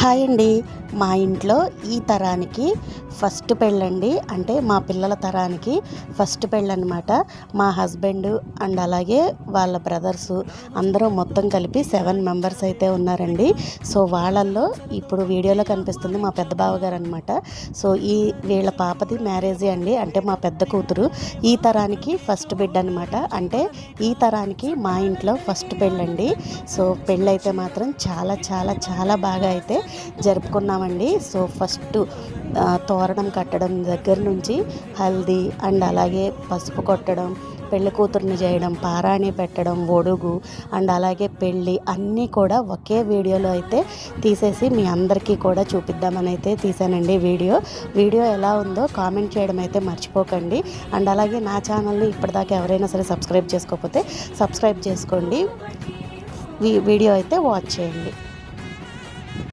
Hi అండి. మా ఇంట్లో ఈ తరానికి ఫస్ట్ పెళ్ళండి. అంటే మా పిల్లల తరానికి ఫస్ట్ పెళ్ళనమాట. మా హస్బెండ్ అండ్ అలాగే వాళ్ళ బ్రదర్సు అందరూ మొత్తం కలిపి 7 మెంబర్స్ అయితే ఉన్నారండి. సో వాళ్ళల్లో ఇప్పుడు వీడియోలో కనిపిస్తుంది మా పెద్ద బావగారు అనమాట. సో వీళ్ళ పాపది మ్యారేజీ అండి. అంటే మా పెద్ద కూతురు ఈ తరానికి ఫస్ట్ బిడ్డ అనమాట. అంటే ఈ తరానికి మా ఇంట్లో ఫస్ట్ పెళ్ళండి. సో పెళ్ళైతే మాత్రం చాలా చాలా చాలా బాగా అయితే జరుపుకున్నామండి. సో ఫస్ట్ తోరణం కట్టడం దగ్గర నుంచి హల్దీ అండ్ అలాగే పసుపు కొట్టడం, పెళ్లి కూతుర్ని చేయడం, పారాణి పెట్టడం, ఒడుగు అండ్ అలాగే పెళ్ళి అన్నీ కూడా ఒకే వీడియోలో అయితే తీసేసి మీ అందరికీ కూడా చూపిద్దామని అయితే తీసానండి. వీడియో ఎలా ఉందో కామెంట్ చేయడం అయితే మర్చిపోకండి. అండ్ అలాగే నా ఛానల్ని ఇప్పటిదాకా ఎవరైనా సరే సబ్స్క్రైబ్ చేసుకోకపోతే సబ్స్క్రైబ్ చేసుకోండి. వీడియో అయితే వాచ్ చేయండి.